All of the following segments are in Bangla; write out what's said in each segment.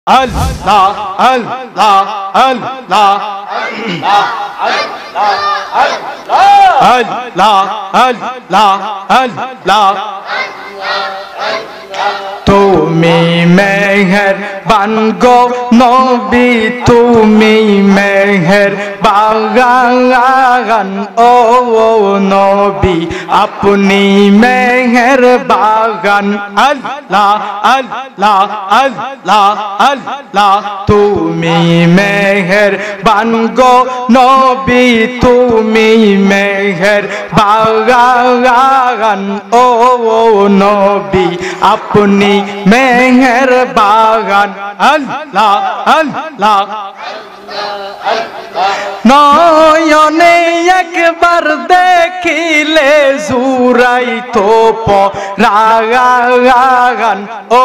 আল্লাহ আল্লাহ আল্লাহ আল্লাহ আল্লাহ আল্লাহ তুমি মেহেরবান গো নবী তুমি মেহেরবান ও নবী আপনি মেহেরবান আল্লাহ আল্লাহ আল্লাহ আল্লাহ তুমি মেহেরবান গো নবী তুমি মেহেরবান ও নবী আপনি মেহেরবান আল্লাহ আল্লাহ নয়নে একবার দেখিলে জুরাইতো পরাগান ও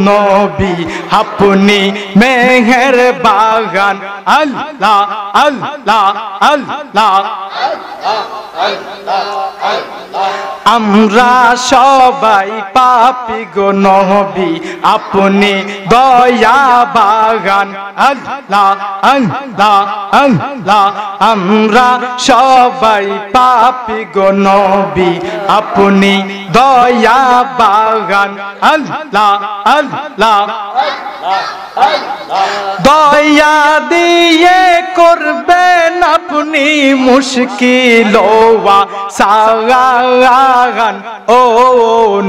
নবী আপনি মেহেরবান আল্লাহ আল্লাহ আল্লাহ আমরা সবাই পাপী গো নবী আপনি দয়া বাগান আল্লাহ আল্লাহ আল্লাহ আমরা সবাই পাপী গো নবী আপনি দয়া বাগান আল্লাহ আল্লাহ দয়া দিয়ে করবেন আপনি মুশকিল সাগান ও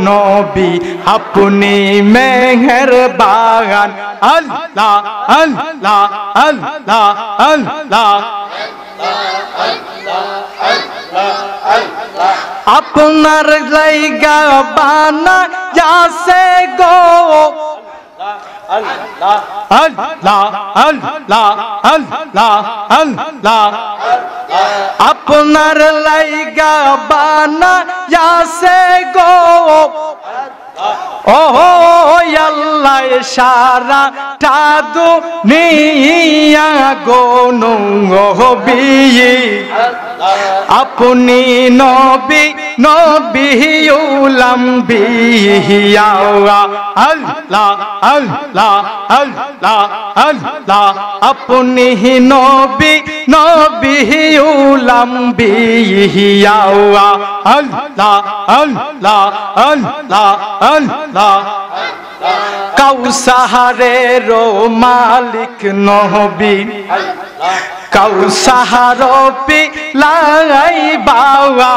নবী আপনি মেহেরবান আল্লাহ আল্লাহ আল্লাহ আল্লাহ আপনার লাইগা বানা যাসে গো আল্লাহ আল্লাহ আল্লাহ আল্লাহ আল্লাহ আপনার লাইগা বানা যাসে গো ও আল্লাহ সারা টাদু নিয়া গো নবী আপনি নবী নবী উলাম্বিয়া আল্লাহ আল্লাহ আল্লাহ আল্লাহ আপনি নবী নবী উলাম্বিয়া আল্লাহ আল্লাহ আল্লাহ আল্লাহ কাউসাহারের মালিক নবী কাউসাহার পিলাই বাবা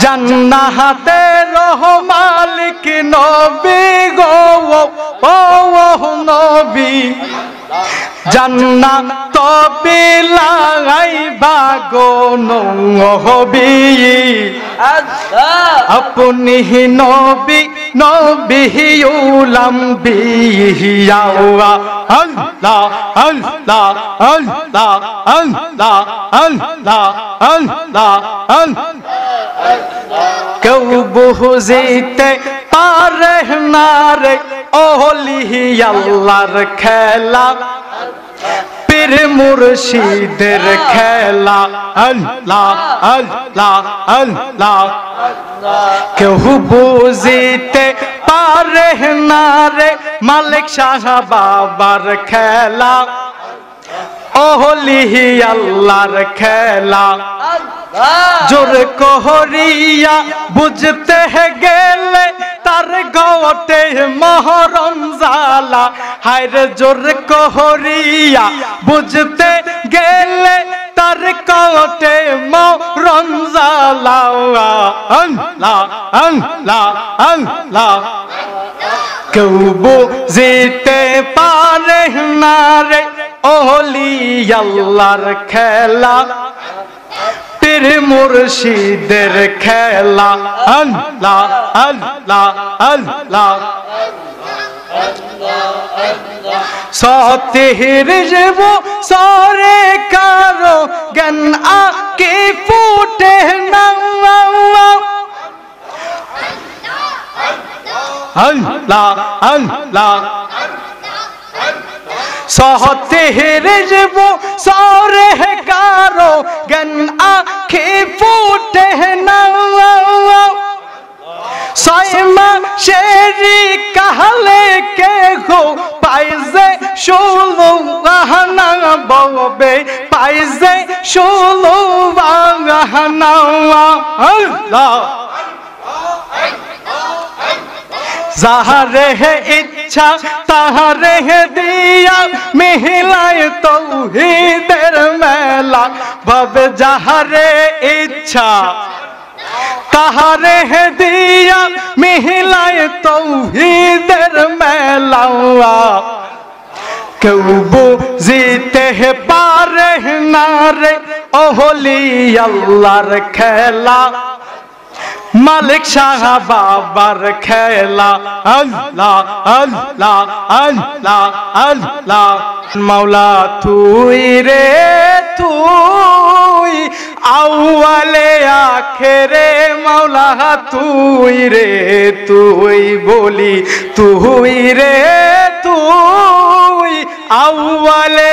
জান্নাতের মালিক নবী গো ও নবী জান্নাত পিলাই বাগো নবী আপনি নবী নবী উলাম্বিয়া আল্লাহ আল্লাহ আল্লাহ আল্লাহ আল্লাহ আল্লাহ কেউ বুঝিতে পারে না রে ওলি আল্লাহর খেলা পীর মুর্শিদের খেলা আল্লাহ আল্লাহ আল্লাহ কেউ বুঝিতে পারে না রে মালিক শাহ বাবার খেলা ওলি আল্লাহর খেলা জোর কহরিয়া বুঝতে গেলে তার গটে মহরম জালা হায়রে জোর কহরিয়া বুঝতে গেলে তার গটে মহরম জালা আল্লাহ আল্লাহ আল্লাহ কেউ বুঝতে পারে না রে ওলি আল্লাহর খেলা পীর মুর্শিদের খেলা আল্লাহ আল্লাহ আল্লাহ সতের জীব সরে কারো জ্ঞান আকে ফুটে না আল্লাহ আল্লাহ সতের জীব সরে কারো জ্ঞান আখে ফুটে না ছয় মাসেরই কালে কে গো পাইছে 16 আনা ববে পাইছে 16 আনা আল্লাহ যাহারে ইচ্ছা তাহারে দিয়া মিলায় তৌহিদের মেলা ভাবে যাহারে ইচ্ছা তাহারে দিয়া মিলায় তৌহিদের মেলা কেউ বুঝিতে পারে না রে ওহলি আল্লাহর খেলা মালিক শাহ বাবার খেলা আল্লাহ আল্লাহ আল্লাহ আল্লাহ মাওলা তুই রে তুই আউয়ালে আখেরে মাওলা তুই রে তুই বলি তুই রে তুই আউয়ালে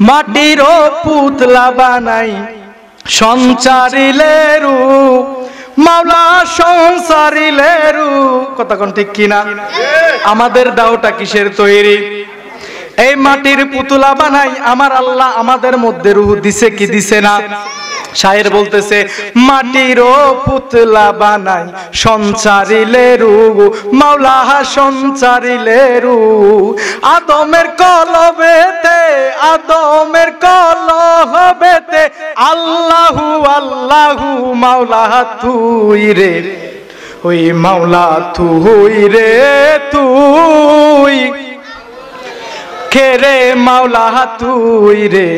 মাটির পুতলা বানাই সঞ্চারিলে রূপ মাওলা সংসারিলে রূপ কথা কোন ঠিক কিনা আমাদের দাওটা কিসের তৈরি এই মাটির পুতলা বানাই আমার আল্লাহ আমাদের মধ্যে রূহ দিছে কি দিছে না শায়ের বলতেছে মাটির পুতলা বানাই সঞ্চারিলে রূহ মাওলা সঞ্চারিলে রূহ আদমের কলবেতে আল্লাহু আল্লাহু মাওলা তুই রে ওই মাওলা তুই রে তুই খেরে মাওলা তুই রে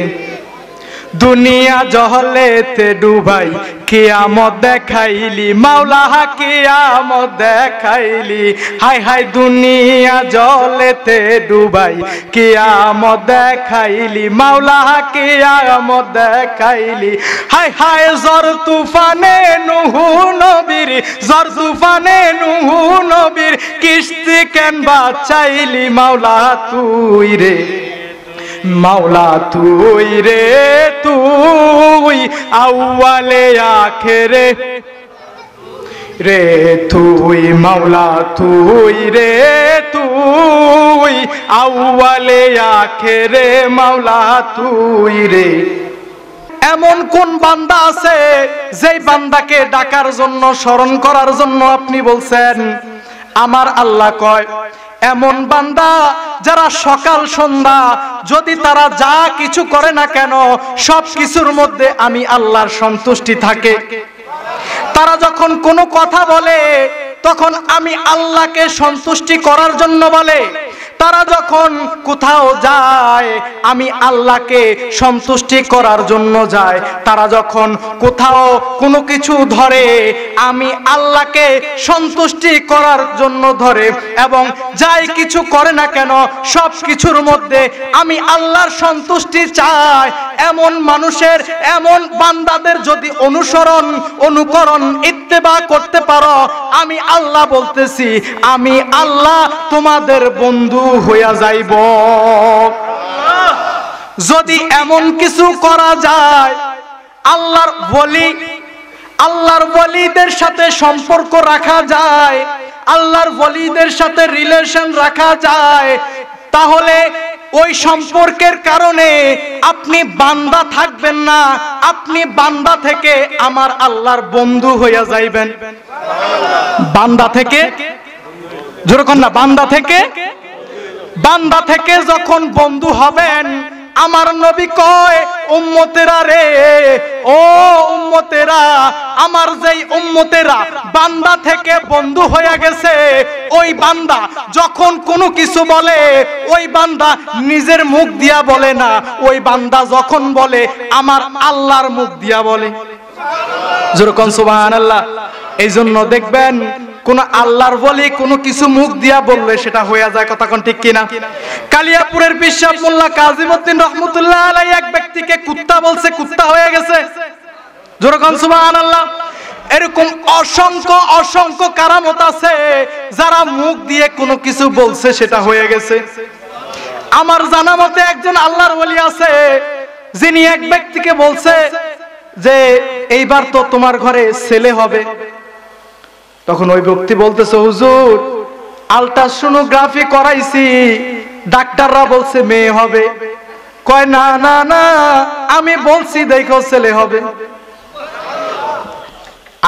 দুনিয়া জহলেতে ডুবাই কিয়ামত দেখাইলি মাওলা কিয়ামত দেখাইলি হাই হাই দুনিয়া জলেতে ডুবাই কিয়ামত দেখাইলি মাওলা কিয়ামত দেখাইলি হাই হাই ঝড় তুফানে নুহু নবীর কিস্তি কেন বাঁচাইলি মাওলা তুই রে মাওলা তুই রে তুই আউয়ালে আখেরে রে তুই মাওলা তুই রে তুই আউয়ালে আখেরে মাওলা তুই রে এমন কোন বান্দা আছে যেই বান্দাকে ডাকার জন্য স্মরণ করার জন্য আপনি বলছেন আমার আল্লাহ কয় এমন বান্দা যারা সকাল সন্ধ্যা যদি তারা যা কিছু করে না কেন সব কিছুর মধ্যে আমি আল্লাহর সন্তুষ্টি থাকে তারা যখন কোনো কথা বলে তখন আমি আল্লাহকে সন্তুষ্টি করার জন্য বলে তারা যখন কোথাও যায় আমি আল্লাহকে সন্তুষ্টি করার জন্য যায় তারা যখন কোথাও কোনো কিছু ধরে আমি আল্লাহকে সন্তুষ্টি করার জন্য ধরে এবং যাই কিছু করে না কেন সব কিছুর মধ্যে আমি আল্লাহর সন্তুষ্টি চাই এমন মানুষের এমন বান্দাদের যদি অনুকরণ ইত্তেবা করতে পারো আমি আল্লাহ বলতেছি আমি আল্লাহ তোমাদের বন্ধু হইয়া যাইব যদি এমন কিছু করা যায় আল্লাহর ওলিদের সাথে সম্পর্ক রাখা যায় আল্লাহর ওলিদের সাথে রিলেশন রাখা যায় তাহলে ওই সম্পর্কের কারণে আপনি বান্দা থাকবেন না আপনি বান্দা থেকে আমার আল্লাহর বন্ধু হইয়া যাইবেন বান্দা থেকে যেরকম না বান্দা থেকে যখন বন্ধু হবেন আমার নবী কয় উম্মতেরা রে ও উম্মতেরা আমার যেই উম্মতেরা বান্দা থেকে বন্ধু হয়ে গেছে ওই বান্দা যখন কোনো কিছু বলে ওই বান্দা নিজের মুখ দিয়া বলে না ওই বান্দা যখন বলে আমার আল্লাহর মুখ দিয়া বলে যেরকম সুবহানাল্লাহ এই জন্য দেখবেন কোন আল্লাহর ওলি কোনো কিছু মুখ দিয়া বললে সেটা হয়ে যায় কথা কোন ঠিক কিনা কালিয়াপুরের বিশাপ মোল্লা কাজীউদ্দিন রহমাতুল্লাহ আলাইহি এক ব্যক্তিকে কুত্তা বলছে কুত্তা হয়ে গেছে যেরকম সুবহানাল্লাহ এরকম অসংখ্য কারামত আছে যারা মুখ দিয়ে কোনো কিছু বলছে সেটা হয়ে গেছে আমার জানা মতে একজন আল্লাহর ওলি আছে যিনি এক ব্যক্তিকে বলছে যে এইবার তো তোমার ঘরে ছেলে হবে। তখন ওই ব্যক্তি বলতেছে, হুজুর আল্ট্রাসোনোগ্রাফি করাইছি, ডাক্তাররা বলছে মেয়ে হবে। কয় না না না, আমি বলছি দেখো ছেলে হবে।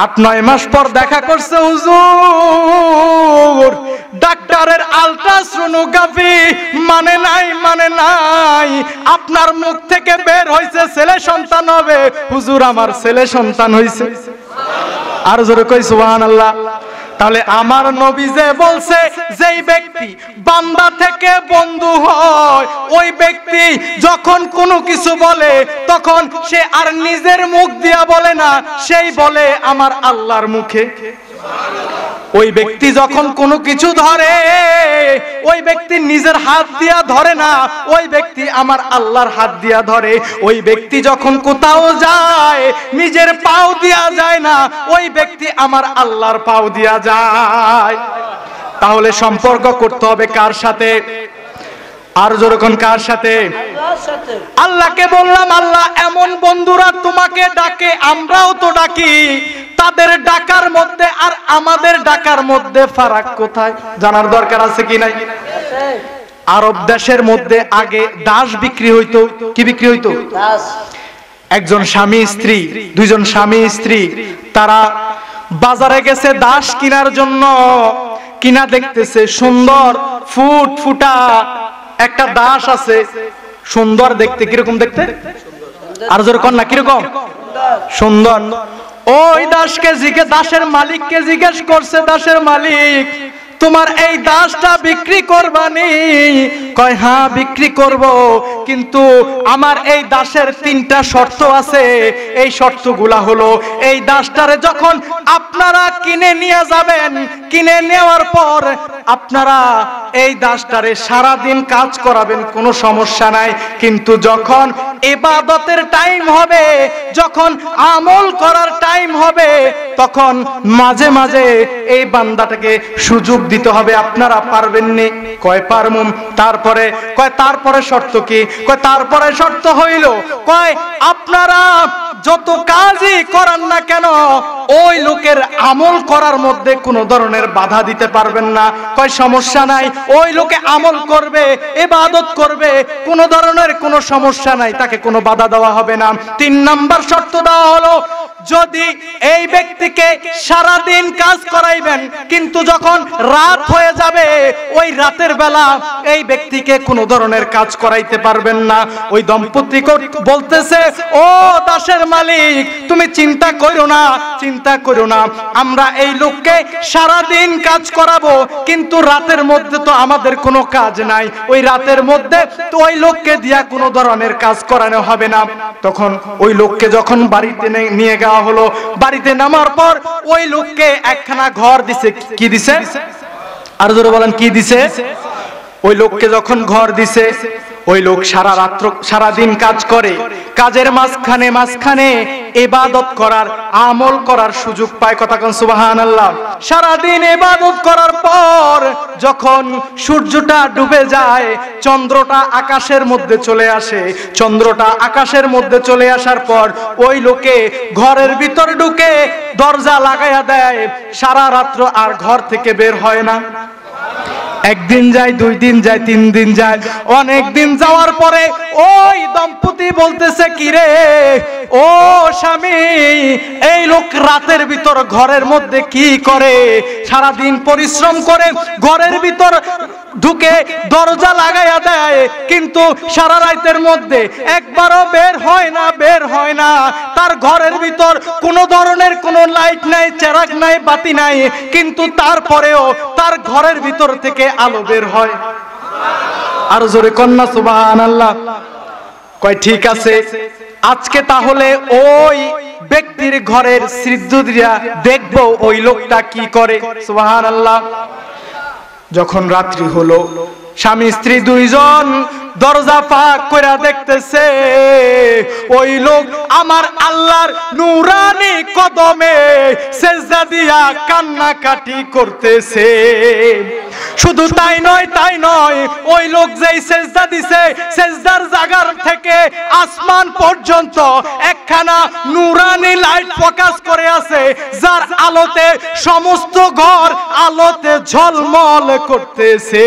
8-9 মাস পর দেখা করছে, হুজুর ডাক্তারের আল্ট্রাসোনোগ্রাফি মানে নাই, আপনার মুখ থেকে বের হইছে ছেলে সন্তান হবে। হুজুর আমার ছেলে সন্তান হইছে। আর জোরে কই সুবহানাল্লাহ। তাহলে আমার নবী যে বলছে, যেই ব্যক্তি বান্দা থেকে বন্ধু হয়, ওই ব্যক্তি যখন কোনো কিছু বলে তখন সে আর নিজের মুখ দিয়া বলে না, সেই বলে আমার আল্লাহর মুখে। ওই ব্যক্তি যখন কোনো কিছু ধরে, ওই ব্যক্তি নিজের হাত দিয়া ধরে না, ওই ব্যক্তি আমার আল্লাহর হাত দিয়া ধরে। ওই ব্যক্তি যখন কোথাও যায়, নিজের পাও দিয়া যায় না, ওই ব্যক্তি আমার আল্লাহর পাও দিয়া যায়। তাহলে সম্পর্ক করতে হবে কার সাথে? আর যখন কার সাথে? আল্লাহকে বললাম, আল্লাহ এমন বন্ধুরা তোমাকে ডাকে, আমরাও তো ডাকি, তাদের ডাকার মধ্যে আর আমাদের ডাকার মধ্যে ফারাক কোথায় জানার দরকার আছে কি নাই? আরব দেশের মধ্যে আগে দাস বিক্রি হইতো। কি বিক্রি হইতো? একজন স্বামী স্ত্রী, দুইজন স্বামী স্ত্রী, তারা বাজারে গেছে দাস কেনার জন্য। কিনা দেখতেছে সুন্দর ফুটফুটা একটা দাস আছে, সুন্দর দেখতে। কিরকম দেখতে? আর জোর কর না, কিরকম সুন্দর। ওই দাসের মালিককে জিজ্ঞেস করছে, দাসের মালিক তোমার এই দাসটা বিক্রি করবানি? কয় হ্যাঁ বিক্রি করব, কিন্তু আমার এই দাসের 3টা শর্ত আছে। এই শর্তগুলা হলো, এই দাসটারে যখন আপনারা কিনে নিয়ে যাবেন, কিনে নেওয়ার পর আপনারা এই দাসটারে সারা দিন কাজ করাবেন, কোনো সমস্যা নাই, কিন্তু যখন ইবাদতের টাইম হবে, যখন আমল করার টাইম হবে, তখন মাঝে মাঝে এই বান্দাটাকে সুযোগ দিতে হবে। আপনারা পারবেন নি? কয় পারমুম। তারপরে কয় তারপরে শর্ত কি? কয় তারপরে শর্ত হইল, কয় আপনারা যত কাজই করান না কেন, ওই লোকের আমল করার মধ্যে কোনো ধরনের বাধা দিতে পারবেন না। কয় সমস্যা নাই, ওই লোকে আমল করবে, ইবাদত করবে, কোনো ধরনের কোনো সমস্যা নাই, তাকে কোনো বাধা দেওয়া হবে না। 3 নাম্বার শর্ত দেওয়া হলো, যদি এই ব্যক্তিকে সারা দিন কাজ করাইবেন, কিন্তু যখন রাত হয়ে যাবে, ওই রাতের বেলা এই ব্যক্তিকে কোনো ধরনের কাজ করাইতে পারবেন না। ওই দম্পতি বলতেছে, ও দাসের মালিক তুমি চিন্তা করো না, চিন্তা করো না, আমরা এই লোককে সারা দিন কাজ করাবো, কিন্তু রাতের মধ্যে তো আমাদের কোনো কাজ নাই, ওই রাতের মধ্যে তো ওই লোককে দিয়া কোনো ধরনের কাজ করানো হবে না। তখন ওই লোককে যখন বাড়িতে নিয়ে যাওয়া হলো, বাড়িতে নামার পর ওই লোককে একখানা ঘর দিছে। কি দিছে? আর জোরে বলেন, কি দিছে? ওই লোককে যখন ঘর দিছে, ওই লোক সারা দিন কাজ করে, কাজের মাঝখানে ইবাদত করার, আমল করার সুযোগ পায়। কথা কোন সুবহানাল্লাহ। সারা দিন ইবাদত করার পর যখন সূর্যটা ডুবে যায়, চন্দ্রটা আকাশের মধ্যে চলে আসে, চন্দ্রটা আকাশের মধ্যে চলে আসার পর ওই লোকে ঘরের ভিতর ঢুকে দরজা লাগাইয়া দেয়, সারা রাত্র আর ঘর থেকে বের হয় না। একদিন যায়, 2 দিন যায়, 3 দিন যায়, অনেক দিন যাওয়ার পরে ওই দম্পতি বলতেছে, কি রে ও স্বামী, এই লোক রাতের ভিতর ঘরের মধ্যে কি করে? সারা দিন পরিশ্রম করে ঘরের ভিতর ঢুকে দরজা লাগাইয়া দেয়, কিন্তু সারা রাতের মধ্যে একবারও বের হয় না। তার ঘরের ভিতর কোনো ধরনের কোনো লাইট নাই, চেরাগ নাই, বাতি নাই, কিন্তু তারপরেও তার ঘরের ভিতর থেকে আলো বের হয়। আর জোরে কন্যা সুবহানাল্লাহ। কয় ঠিক আছে, আজকে তাহলে ওই ব্যক্তির ঘরের সিদ্ধুদিয়া দেখবো ওই লোকটা কি করে। সুবহানাল্লাহ। যখন রাত্রি হলো, স্বামী স্ত্রী 2 জন দরজা ফাঁক করে দেখতেছে, ওই লোক আমার আল্লাহর নূরানি কদমে সেজদা দিয়া কান্নাকাটি করতেছে। শুধু তাই নয়, ওই লোক যেই সেজদা দিছে সেজদার জায়গার থেকে আসমান পর্যন্ত একখানা নুরানি লাইট ফোকাস করে আছে, যার আলোতে সমস্ত ঘর আলোতে ঝলমল করতেছে।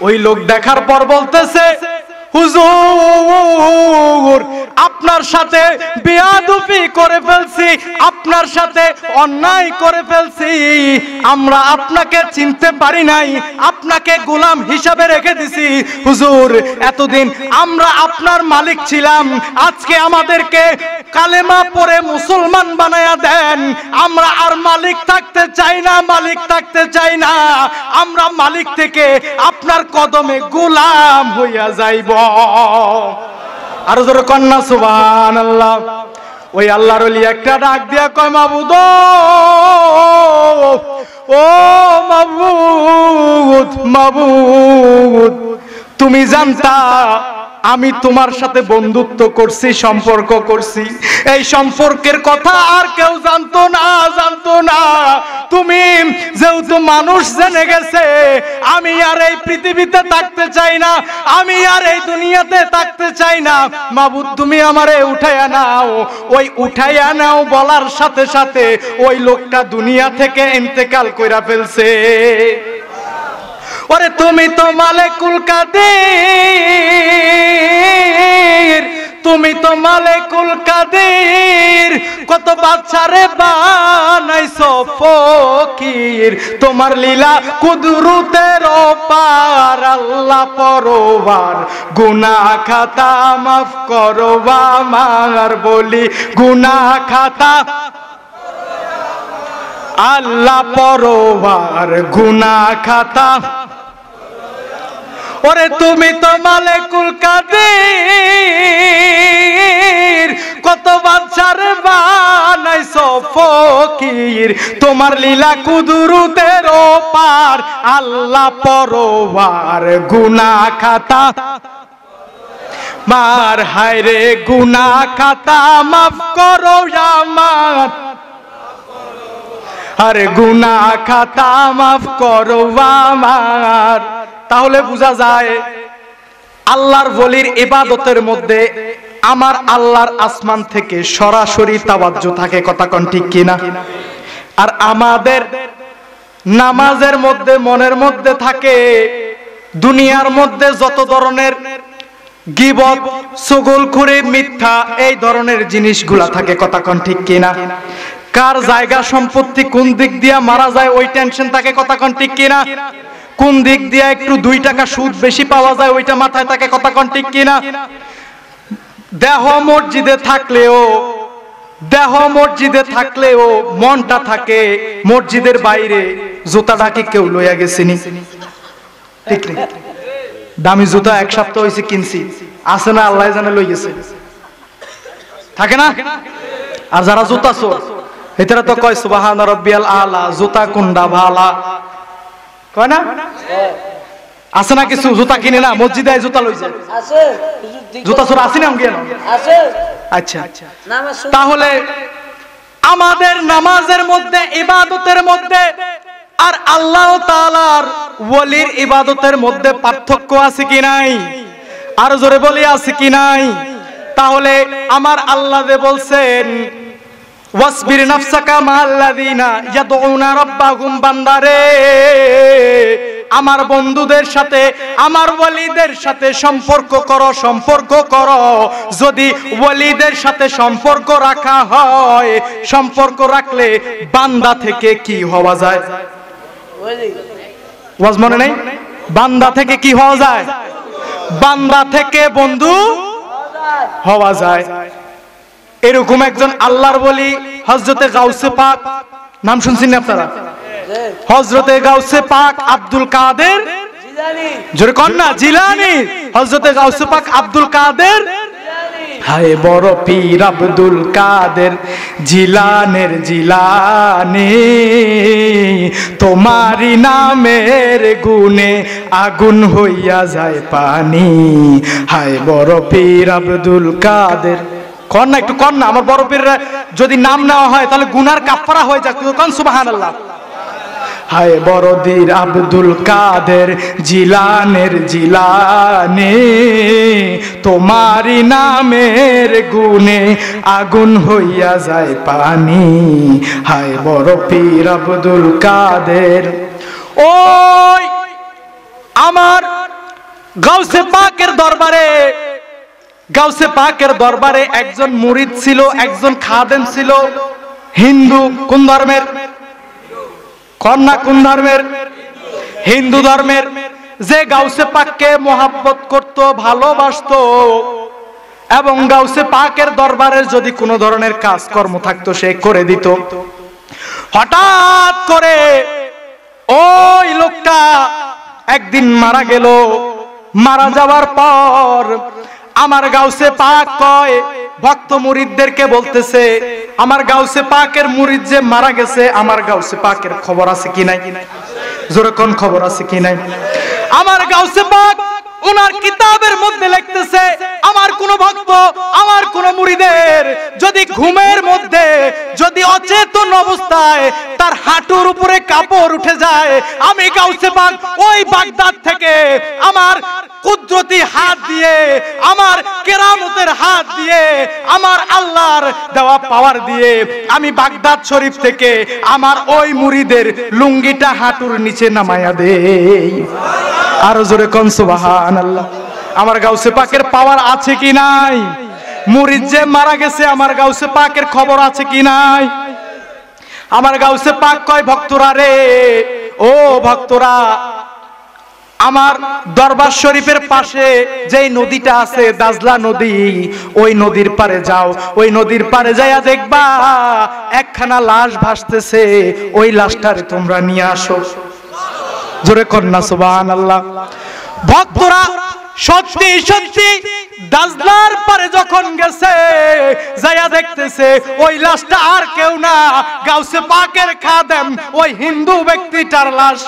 ওই লোক দেখার পর বলতেছে, হুজুর আপনার সাথে বেয়াদবি করে ফেলছি, আপনার সাথে অন্যায় করে ফেলছি, আমরা আপনাকে চিনতে পারি নাই, আপনাকে গোলাম হিসাবে রেখে দিছি। হুজুর এতদিন আমরা আপনার মালিক ছিলাম, আজকে আমাদেরকে কালেমা পড়ে মুসলমান বানায়া দেন, আমরা আর মালিক থাকতে চাই না, মালিক থাকতে চাই না, আমরা মালিক থেকে আপনার কদমে গোলাম হইয়া যাইব। আরো জোরে কন্যা সুবহানাল্লাহ। ওই আল্লাহর ওলি একটা ডাক দিয়া কয়, মাবুদ ও মাবুদ, তুমি জানতা আমি তোমার সাথে বন্ধুত্ব করছি, সম্পর্ক করছি, এই সম্পর্কের কথা আর কেউ জানতো না। তুমি যেহেতু মানুষ জেনে গেছে, আমি আর এই পৃথিবীতে থাকতে চাই না, আমি আর এই দুনিয়াতে থাকতে চাই না, মাবুদ তুমি আমারে উঠাইয়া নাও। ওই উঠাইয়া নাও বলার সাথে সাথে ওই লোকটা দুনিয়া থেকে ইন্তেকাল কইরা ফেলছে। ওরে তুমি তো মালিকুল কাদের, তুমি তো মালিকুল কাদের, কত বাচ্চারে বানাইছো ফকির, তোমার লীলা কুদরতের পার, আল্লাহ পরওয়ার, গুনাহ খাতা মাফ করো আমার, বলি গুনাহ খাতা আল্লাহ পরওয়ার, গুনাহ খাতা। ওরে তুমি তো মালিকুল কাদের, কত বাচ্চার বানাইছো ফকির, তোমার লীলা কুদরতের পার, আল্লাহ পরওয়ার, গুনাহ খাতা মার, হায় রে গুনাহ খাতা মাফ করো আমার, আরে গুনাহ খাতা মাফ করো আমার। তাহলে বোঝা যায় আল্লাহর ওলির ইবাদতের মধ্যে আমার আল্লাহর আসমান থেকে সরাসরি তাওয়াজ্জু থাকে, কথা কোন ঠিক কিনা? আর আমাদের নামাজের মধ্যে মনের মধ্যে থাকে দুনিয়ার মধ্যে যত ধরনের গীবত, চুগলখড়ি, মিথ্যা, এই ধরনের জিনিসগুলা থাকে, কথা কোন ঠিক কিনা? কার জায়গা সম্পত্তি কোন দিক দিয়া মারা যায় ওই টেনশন থাকে, কথা কোন ঠিক কিনা? কোন দিক দিয়া একটু 2 টাকা সুদ বেশি পাওয়া যায় ওইটা মাথায় থাকে, কথা কোন ঠিক কিনা? দেহ মসজিদে থাকলেও মনটা থাকে মসজিদের বাইরে। জুতাটা কি কেউ লইয়া গেছিনি? ঠিক নেই? দামি জুতা 1 সপ্তাহ হয়েছে কিনছি, আছে না আল্লাহ জানে লই গেছে, থাকে না? আর যারা জুতা চোর এটারা তো কয় সুবহান রাব্বিয়াল আলা, জুতা কুন্ডা ভালা, কয় না? আছে না কিছু জুতা কিনে না মসজিদে জুতা লই যায়, আছে জুতা চোর আছে না? আছে। আচ্ছা, তাহলে আমাদের নামাজের মধ্যে, ইবাদতের মধ্যে আর আল্লাহ তাআলার ওলির ইবাদতের মধ্যে পার্থক্য আছে কি নাই? আর জোরে বলি আছে কি নাই? তাহলে আমার আল্লাহ যে বলছেন ওয়াসবির নাফসাকা মাআল্লাযিনা ইয়াদউনা রাব্বাহুম, বান্দারে আমার বন্ধুদের সাথে, আমার ওলিদের সাথে সম্পর্ক করো। যদি ওলিদের সাথে সম্পর্ক রাখা হয়, সম্পর্ক রাখলে বান্দা থেকে কি হওয়া যায়? ওয়াজ মনে নেই? বান্দা থেকে কি হওয়া যায়? বান্দা থেকে বন্ধু হওয়া যায়। এরকম একজন আল্লাহর ওলি হযরতে গাউসে পাক, নাম শুনছেন আপনারা? হযরতে গাউসে পাক আব্দুল কাদের জিলানী, জোরে কোন না? জিলানী, হযরতে গাউসে পাক আব্দুল কাদের জিলানী। হায় বড় পীর আব্দুল কাদের জিলানের জিলানী, তোমারি নামের গুণে আগুন হইয়া যায় পানি। হায় বড় পীর আব্দুল কাদের, কোন না একটু কোন না? আমার বড় পীর যদি নাম নেওয়া হয় তাহলে গুনার কাফারা হয়ে যায়, কোন সুবহানাল্লাহ। হায় বড়দীর আব্দুল কাদের জিলানের জিলানে, তোমারি নামের গুণে আগুন হইয়া যায় পানি। হায় বড় পীর আব্দুল কাদের। ওই আমার গাউসে পাকের দরবারে, গাউসে পাকের দরবারে একজন মুরিদ ছিল, একজন খাদেম ছিল, হিন্দু। কোন ধর্মের? কন্যা কোন ধর্মের? হিন্দু ধর্মের। যে গাউসে পাককে মোহাব্বত করত, ভালোবাসত, এবং গাউসে পাকের দরবারের যদি কোনো ধরনের কাজকর্ম থাকতো সে করে দিত। হঠাৎ করে ওই লোকটা একদিন মারা গেল। মারা যাওয়ার পর আমার গাউসে পাক কয়, ভক্ত মুরিদদেরকে বলতেছে, আমার গাউসে পাকের মুরিদ যে মারা গেছে, আমার গাউসে পাকের খবর আছে কি নাই? জোরে কোন খবর আছে কি নাই? আমার গাউসে পাক ওনার কিতাবের মধ্যে লিখতেছে, আমার কোন ভক্ত, আমার কোন মুরিদের যদি ঘুমের মধ্যে, যদি অচেতন অবস্থায় তার হাঁটুর উপরে কাপড় উঠে যায়, আমি গাউসে পাক ওই বাগদাদ থেকে আমার কুদরতি হাত দিয়ে, আমার কেরামতের হাত দিয়ে, আমার আল্লাহর দেওয়া পাওয়ার দিয়ে আমি বাগদাদ শরীফ থেকে আমার ওই মুরিদের লুঙ্গিটা হাঁটুর নিচে নামায়া দেই। আরো জোরে কোন সুবহানাল্লাহ। আমার গাউসে পাকের পাওয়ার আছে কি নাই? মুরিদ যে মারা গেছে, আমার গাউসে পাকের খবর আছে কি নাই? আমার গাউসে পাক কয়, ভক্তরা রে, ও ভক্তরা, আমার দরবার শরীফের পাশে যেই নদীটা আছে, দাজলা নদী, ওই নদীর পারে যাও। ওই নদীর পারে যাইয়া দেখবা একখানা লাশ ভাসতেছে, ওই লাশটারে তোমরা নিয়ে আসো। জোরে কন্যা সুবহানাল্লাহ। ভক্তরা সত্যি সত্যি দাজলার পারে যখন গেছে, যাইয়া দেখতেছে ওই লাশটা আর কেউ না, গাউসে পাকের খাদেম ওই হিন্দু ব্যক্তিটার লাশ।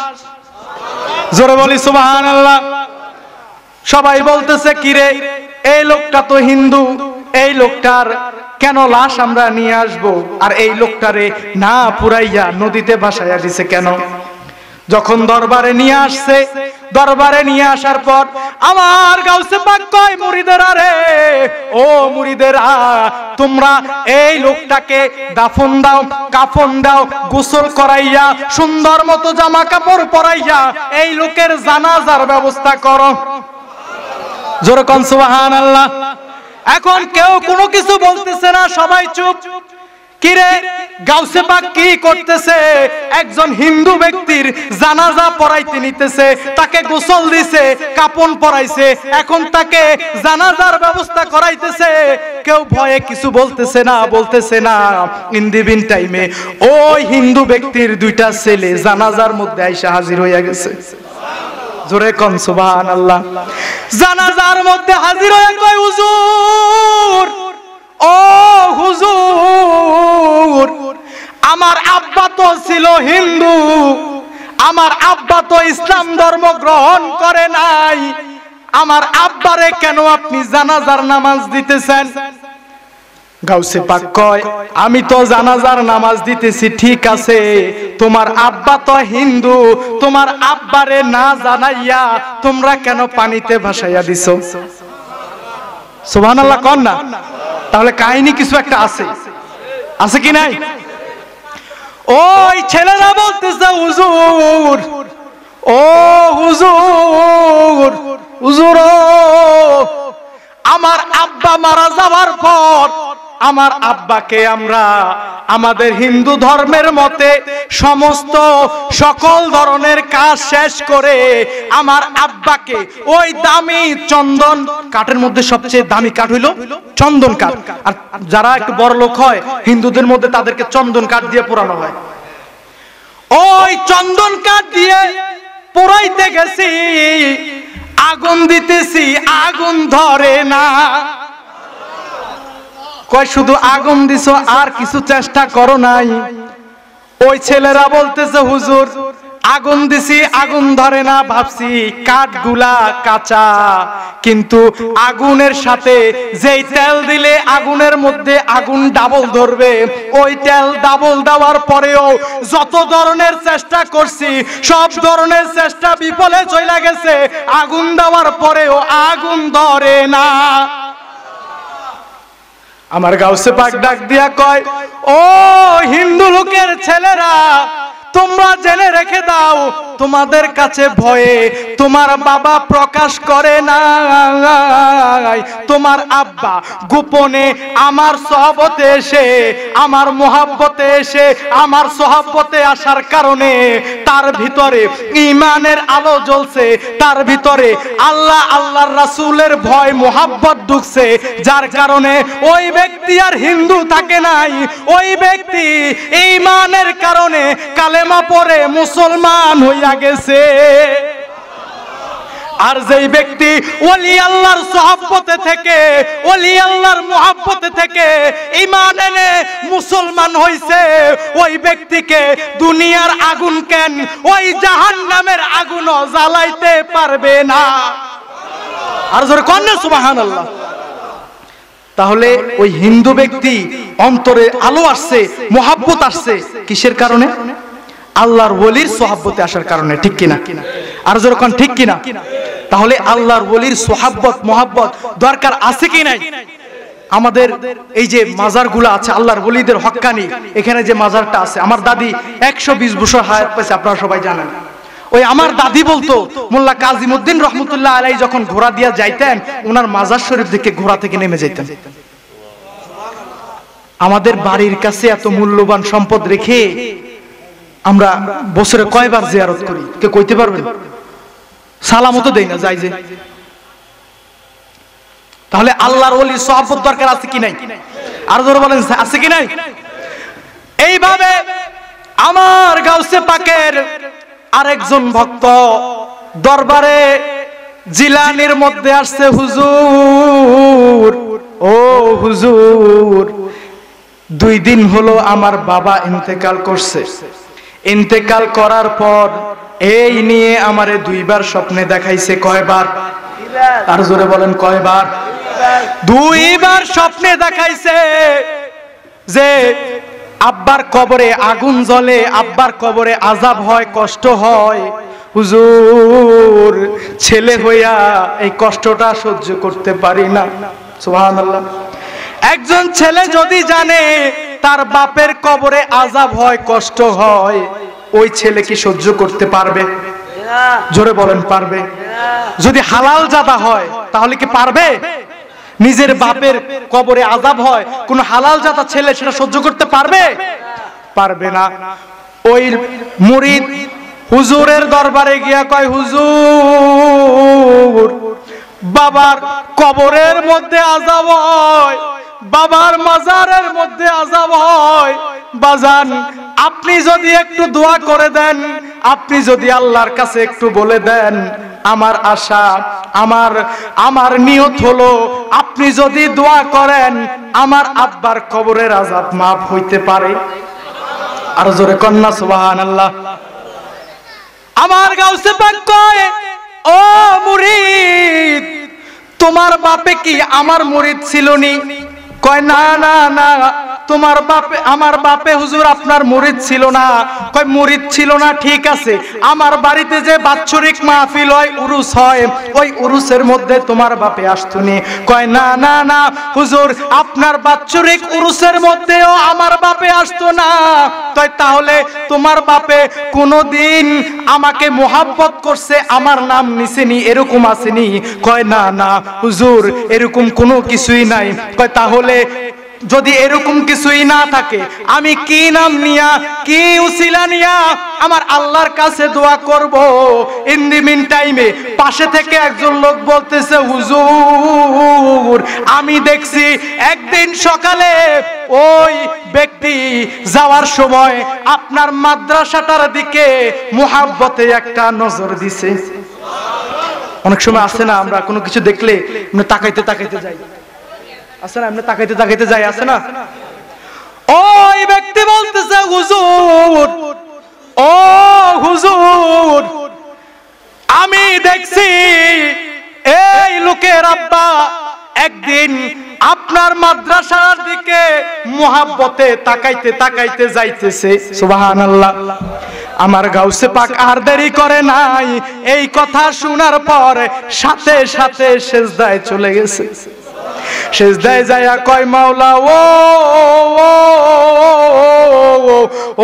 জোরে বলি সুবহানাল্লাহ। সবাই বলতেছে, কিরে এই লোকটা তো হিন্দু, এই লোকটার কেন লাশ আমরা নিয়ে আসবো? আর এই লোকটারে না পুরাইয়া নদীতে ভাসাইয়া দিছে কেন? যখন দরবারে নিয়ে আসছে, দরবারে নিয়ে আসার পর আমার গাউসে পাক কয়, মুরিদেরা রে, ও মুরিদেরা, তোমরা এই লোকটাকে দাফন দাও, কাফন দাও, গোসল করাইয়া সুন্দর মতো জামা কাপড় পরাইয়া এই লোকের জানাজার ব্যবস্থা করো। জোরে কোন সুবহানাল্লাহ। এখন কেউ কোনো কিছু বলতেছে না, সবাই চুপ। কিরে গাউসে পাক কি করতেছে? একজন হিন্দু ব্যক্তির জানাজা পড়াইতে নিতেছে, তাকে গোসল দিছে, কাপন পরাইছে, এখন তাকে জানাজার ব্যবস্থা করাইতেছে। কেউ ভয়ে কিছু বলতেছে না, বলতেছে না। ইন দি বিন টাইমে ওই হিন্দু ব্যক্তির দুইটা ছেলে জানাজার মধ্যে আইসা হাজির হইয়া গেছে। জোরে কোন সুবহানাল্লাহ। জানাজার মধ্যে হাজির হয়ে কয়, হুজুর, ও হুজুর, আমার আব্বা তো ছিল হিন্দু, আমার আব্বা তো ইসলাম ধর্ম গ্রহণ করে নাই, আমার আব্বারে কেন আপনি জানাজার নামাজ দিতেছেন? গাউসে পাক কয়, আমি তো জানাজার নামাজ দিতেছি ঠিক আছে, তোমার আব্বা তো হিন্দু, তোমার আব্বারে না জানাইয়া তোমরা কেন পানিতে ভাসাইয়া দিছো? সুবহানাল্লাহ কোন না? তাহলে কাহিনী কিছু একটা আছে, আছে কি নাই? ওই ছেলেরা বলতেছে, হুজুর, ও হুজুর, হুজুর, আমার আব্বা মারা যাওয়ার পর আমার আব্বাকে আমরা আমাদের হিন্দু ধর্মের মতে সমস্ত সকল ধরনের কাজ শেষ করে আমার আব্বাকে ওই দামি চন্দন কাঠের মধ্যে সবচেয়ে দামি কাঠ হইল চন্দন কাঠ, আর যারা একটু বড় লোক হয় হিন্দুদের মধ্যে তাদেরকে চন্দন কাঠ দিয়ে পোড়ানো হয়। ওই চন্দন কাঠ দিয়ে পোড়াইতে গেছি, আগুন দিতেছি, আগুন ধরে না। কয় শুধু আগুন দিছো, আর কিছু চেষ্টা করো নাই? ওই ছেলেরা বলতেছে, হুজুর আগুন দিছি আগুন ধরে না, ভাবছি কাঠগুলা কাঁচা, কিন্তু আগুনের সাথে যেই তেল দিলে আগুনের মধ্যে আগুন ডাবল ধরবে, ওই তেল ডাবল দেওয়ার পরেও যত ধরনের চেষ্টা করছি সব ধরনের চেষ্টা বিফলে চলে গেছে, আগুন দেওয়ার পরেও আগুন ধরে না। আমার গাউসে পাক ডাক দিয়া কয়, ও হিন্দু লোকের ছেলেরা, তোমরা জেনে রেখে দাও, তোমাদের কাছে ভয়ে তোমার বাবা প্রকাশ করে না, তোমার আব্বা গোপনে আমার সহবতে এসে, আমার মোহাব্বতে এসে, আমার সহবতে আসার কারণে তার ভিতরে ঈমানের আলো জ্বলছে, তার ভিতরে আল্লাহ আল্লাহর রাসূলের ভয় মোহাব্বত ঢুকছে, যার কারণে ওই ব্যক্তি আর হিন্দু থাকে নাই, ওই ব্যক্তি ঈমানের কারণে কালেমা পড়ে মুসলমান হইয়া গেছে। আর যেই ব্যক্তি ওলি আল্লাহর সহবতে থেকে, ওলি আল্লাহর মুহাব্বতে থেকে ঈমান এনে মুসলমান হইছে, ওই ব্যক্তিকে দুনিয়ার আগুন কেন, ওই জাহান্নামের আগুনও জ্বালাইতে পারবে না। আর জোরে কোন না সুবহানাল্লাহ। তাহলে ওই হিন্দু ব্যক্তি অন্তরে আলো আসছে, মুহাব্বত আসছে কিসের কারণে? আল্লাহর ওলির সোহাব্বতে আসার কারণে, ঠিক কিনা? আর যখন ঠিক কিনা? তাহলে আল্লাহর ওলির সোহাব্বত মুহাব্বত দরকার আছে কি নাই? আমাদের এই যে মাজারগুলো আছে আল্লাহর ওলিদের হক্কানি, এখানে যে মাজারটা আছে, আমার দাদি 120 বছর হায়াত পেয়েছে, আপনারা সবাই জানেন। ওই আমার দাদি বলতো, মোল্লা কাজিমউদ্দিন রহমতুল্লাহ আলাইহি যখন ঘোড়া দিয়া যাইতেন, ওনার মাজার শরীফ থেকে ঘোড়া থেকে নেমে যাইতেন। আমাদের বাড়ির কাছে এত মূল্যবান সম্পদ রেখে আমরা বছরে কয়বার জিয়ারত করি, কে কইতে পারবেন? সালামও তো দেই না, যাই যে। তাহলে আল্লাহর ওলির সোহবত দরকার আছে কি নাই? আর জোরে বলেন আছে কি নাই? এইভাবে আমার গাউসে পাকের আরেকজন ভক্ত দরবারে জিলানির মধ্যে আসছে, হুজুর, ও হুজুর, 2 দিন হলো আমার বাবা ইন্তেকাল করছে, ইন্তেকাল করার পর এই নিয়ে আমারে 2 বার স্বপ্নে দেখাইছে। কয়বার? আর জোরে বলেন কয়বার? 2 বার স্বপ্নে দেখাইছে যে আব্বার কবরে আগুন জ্বলে, আব্বার কবরে আযাব হয়, কষ্ট হয়। হুজুর, ছেলে হইয়া এই কষ্টটা সহ্য করতে পারি না। সুবহানাল্লাহ। একজন ছেলে যদি জানে তার বাপের কবরে আযাব হয়, কষ্ট হয়, ওই ছেলে কি সহ্য করতে পারবে? জোরে বলেন পারবে? যদি হালাল জাদা হয় তাহলে কি পারবে? নিজের বাপের কবরে আযাব হয়, কোন হালাল জাদা ছেলে সেটা সহ্য করতে পারবে? পারবে না। ওই মুরিদ হুজুরের দরবারে গিয়া কয়, হুজুর, বাবার কবরের মধ্যে আযাব হয়, বাবার মাজারের মধ্যে আযাব হয়, বাজান আপনি যদি একটু দোয়া করে দেন, আপনি যদি আল্লাহর কাছে একটু বলে দেন, আমার আশা, আমার নিয়ত হলো আপনি যদি দোয়া করেন আমার আব্বার কবরের আযাব মাফ হইতে পারে। আর জোরে কন্যা সুবহানাল্লাহ। আমার গাউসে পাক কয়, ও মুরিদ, তোমার বাপে কি আমার মুরিদ ছিল নি? কয় না না না, তোমার বাপে, আমার বাপে হুজুর আপনার মুরিদ ছিল না। কয় মুরিদ ছিল না ঠিক আছে, আমার বাড়িতে যে বাৎসরিক মাহফিল হয়, উরুস হয়, ওই উরুসের মধ্যে তোমার বাপে আসতো নি। কয় না না না হুজুর, আপনার বাৎসরিক উরুসের মধ্যেও আমার বাপে আসতো না। তাহলে তোমার বাপে কোনদিন আমাকে মোহাব্বত করছে, আমার নাম নিছেনি, এরকম আসেনি? কয় না না হুজুর, এরকম কোনো কিছুই নাই। কয় তাহলে যদি এরকম কিছুই না থাকে, আমি কি নাম নিয়া, কি উসিলা নিয়া আমার আল্লাহর কাছে দোয়া করব? ইন দি মিন টাইমে পাশে থেকে একজন লোক বলতেছে, হুজুর, আমি দেখছি একদিন সকালে ওই ব্যক্তি যাওয়ার সময় আপনার মাদ্রাসাটার দিকে মুহাব্বতে একটা নজর দিছে। অনেক সময় আছে না, আমরা কোনো কিছু দেখলে তাকাইতে তাকাইতে যাই, আছে না, আমরা তাকাইতে তাকাইতে যাই, আছে না? ওই ব্যক্তি বলতেছে, হুজুর, ও হুজুর, হুজুর আমি দেখছি এই লোকের আব্বা একদিন আপনার মাদ্রাসার দিকে মুহাব্বতে তাকাইতে তাকাইতে যাইতেছে। সুবহানাল্লাহ। আমার গাউসে পাক আর দেরি করে নাই, এই কথা শোনার পর সাথে সাথে সিজদায় চলে গেছে। সিজদায় যায়া কয় মাওলা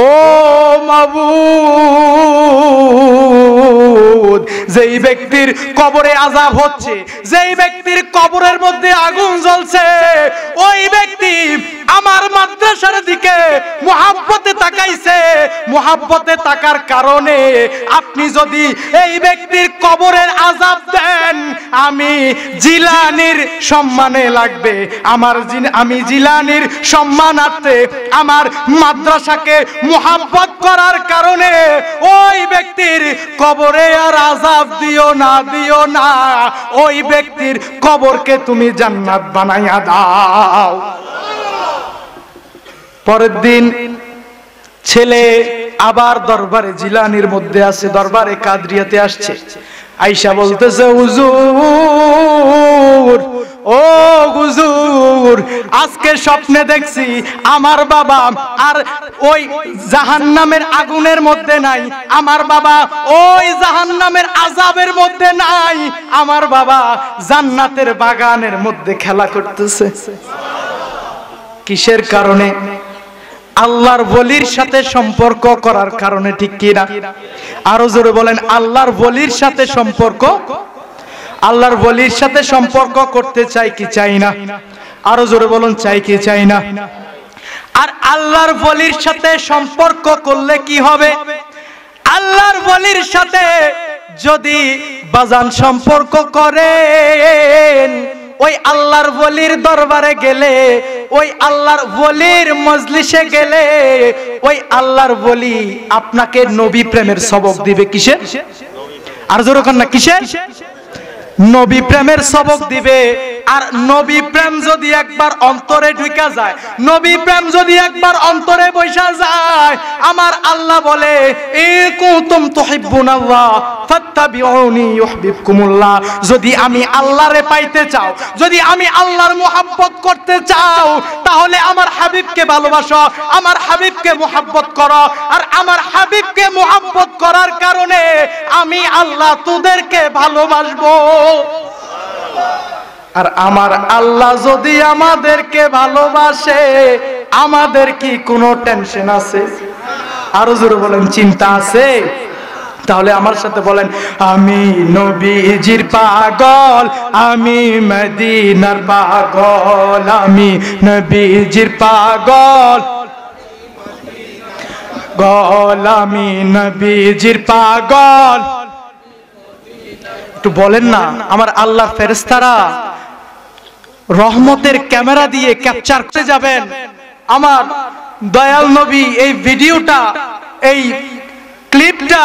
ও মাবুদ, যেই ব্যক্তির কবরে আযাব হচ্ছে, যেই ব্যক্তির কবরের মধ্যে আগুন জ্বলছে, ওই ব্যক্তি আমার মাদ্রাসার দিকে মুহাব্বতে তাকাইছে। মুহাব্বতে তাকার কারণে আপনি যদি এই ব্যক্তির কবরের আযাব দেন, আমি জিলানীর সম্মানে লাগবে। আমি জিলানীর সম্মানার্থে আমার মাদ্রাসাকে মুহাব্বত করার কারণে ওই ব্যক্তির কবরে আর আযাব দিও না, ওই ব্যক্তির কবরকে তুমি জান্নাত বানাইয়া দাও। পরের দিন ছেলে আবার দরবারে জিলানীর মধ্যে আছে, দরবারে কাদরিয়াতে আসছে। আয়েশা বলতেছে হুজুর, ও হুজুর, আজকে স্বপ্নে দেখছি আমার বাবা আর ওই জাহান্নামের আগুনের মধ্যে নাই, আমার বাবা ওই জাহান্নামের আযাবের মধ্যে নাই, আমার বাবা জান্নাতের বাগানের মধ্যে খেলা করতেছে। কিসের কারণে? আল্লাহর ওলির সাথে সম্পর্ক করার কারণে, ঠিক কি না? আরো জোরে বলেন, আল্লাহর ওলির সাথে সম্পর্ক। আল্লাহর ওলির সাথে সম্পর্ক করতে চাই কি চাই না? আরো জোরে বলুন, চাই কি চাই না? আর আল্লাহর ওলির সাথে সম্পর্ক করলে কি হবে? আল্লাহর ওলির সাথে যদি বাজান সম্পর্ক করেন, ওই আল্লাহর ওলির দরবারে গেলে, ওই আল্লাহর ওলির মজলিসে গেলে, ওই আল্লাহর ওলি আপনাকে নবী প্রেমের সবক দিবে। কিসের? আর জোরে কর না, কিসের? নবী প্রেমের সবক দিবে। আর নবী প্রেম যদি একবার অন্তরে ঢুকে যায়, নবী প্রেম যদি একবার অন্তরে বসা যায়, আমার আল্লাহ বলে ইন কুনতুম তুহিব্বুনাল্লাহ ফাত্তাবিউনি ইউহিব্বুকুমুল্লাহ। যদি আমি আল্লাহরে পাইতে চাও, যদি আমি আল্লাহর মুহাব্বত করতে চাও, তাহলে আমার হাবিবকে ভালোবাসো, আমার হাবিবকে মুহাব্বত করো। আর আমার হাবিবকে মুহাব্বত করার কারণে আমি আল্লাহ তোদেরকে ভালোবাসবো। আর আমার আল্লাহ যদি আমাদেরকে ভালোবাসে, আমাদের কি কোনো টেনশন আছে? আরো জোরে বলেন, চিন্তা আছে? তাহলে আমার সাথে বলেন, আমি নবীজির পাগল, আমি মদিনার পাগল, আমি নবীজির পাগল, আমি নবীজির পাগল। একটু বলেন না, আমার আল্লাহর ফেরেশতারা রহমতের ক্যামেরা দিয়ে ক্যাপচার করতে যাবেন আমার দয়াল নবী। এই ভিডিওটা, এই ক্লিপটা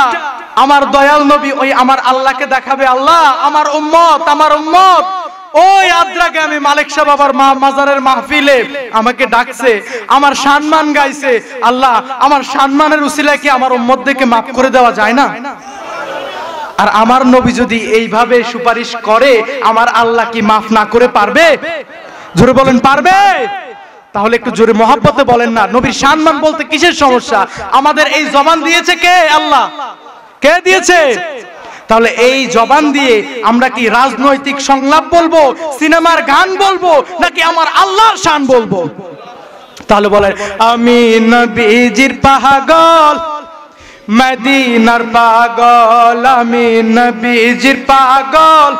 আমার দয়াল নবী ওই আমার আল্লাহকে দেখাবে। আল্লাহ, আমার উম্মত ওই আদ্রাকে আমি মালিক সাহেব বাবার মাজারের মাহফিলে আমাকে ডাকছে, আমার সম্মান গাইছে। আল্লাহ, আমার সম্মানের উসিলায় কি আমার উম্মতদেরকে মাফ করে দেওয়া যায় না? আর আমার নবী যদি এইভাবে সুপারিশ করে, আমার আল্লাহ কি মাফ না করে পারবে? জোরে বলেন, পারবে? তাহলে একটু জোরে মহব্বতে বলেন না, নবীর সম্মান বলতে কিসের সমস্যা? আমাদের এই জবান দিয়েছে কে? আল্লাহ। কে দিয়েছে? তাহলে এই জবান দিয়ে আমরা কি রাজনৈতিক সংলাপ বলবো, সিনেমার গান বলবো, নাকি আমার আল্লাহর শান বলবো? তাহলে বলেন, আমি নবীজির পাগল, মদিনার পাগল, আমি নবীজির পাগল,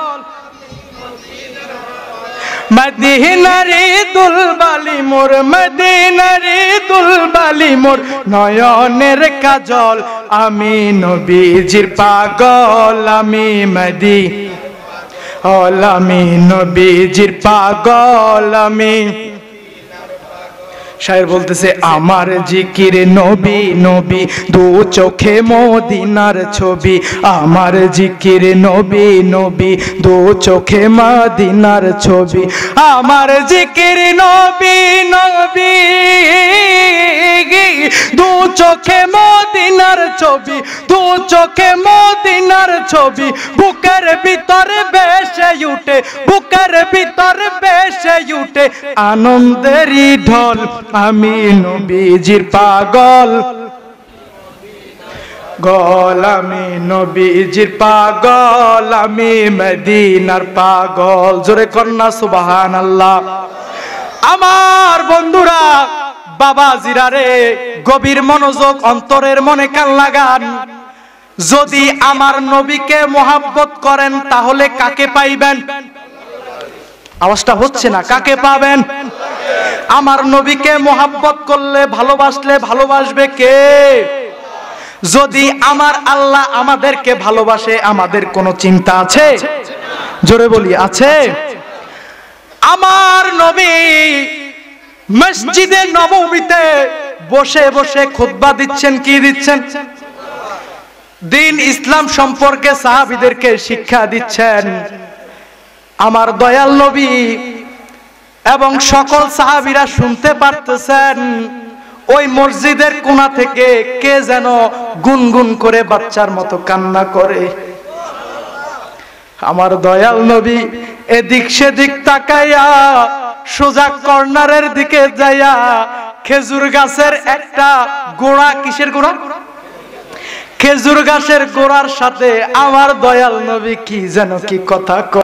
মদিনারে দুলবালি মোর, মদিনারে দুলবালি মোর নয়নের কাজল, আমি নবীজির পাগল, আমি আমি নবীজির পাগল, আমি শায়ের বলতেছে আমার জিকির নবী নবী, দু চোখে মদিনার ছবি। আমার জিকির নবী নবী, দু চোখে মদিনার ছবি। আমার জিকির নবী নবী, দু চোখে মদিনার ছবি, দু চোখে মদিনার ছবি। বুকের ভিতরে বেশে উঠে, বুকের ভিতরে বেশে উঠে আনন্দেরই ঢল। আমি নবীজির পাগল গল, আমি নবীজির পাগল, আমি মদিনার পাগল। জোরে কন্যা সুবহানাল্লাহ। আমার বন্ধুরা, বাবাজিরা রে, গভীর মনোযোগ, অন্তরের মনে কান লাগান। যদি আমার নবীকে মোহাব্বত করেন তাহলে কাকে পাইবেন? আওয়াজটা হচ্ছে না, কাকে পাবেন? আমার নবীকে মোহাব্বত করলে, ভালোবাসলে ভালোবাসবে কে? যদি আমার আল্লাহ আমাদেরকে ভালোবাসে, আমাদের কোনো চিন্তা আছে? জোরে বলি, আছে? আমার নবী মসজিদে নববীতে বসে বসে খুতবা দিচ্ছেন। কি দিচ্ছেন? দিন ইসলাম সম্পর্কে সাহাবীদেরকে শিক্ষা দিচ্ছেন। আমার দয়াল নবী এবং সকল সাহাবীরা শুনতে পারতেছেন। ওই মসজিদের কোণা থেকে কে যেন গুনগুন করে বাচ্চার মতো কান্না করে। আমার দয়াল নবী এদিক সেদিক তাকাইয়া সোজা কর্নারের দিকে যাইয়া খেজুর গাছের একটা গোড়া, কিসের গোড়া? খেজুর গাছের গোড়ার সাথে আমার দয়াল নবী কি যেন কি কথা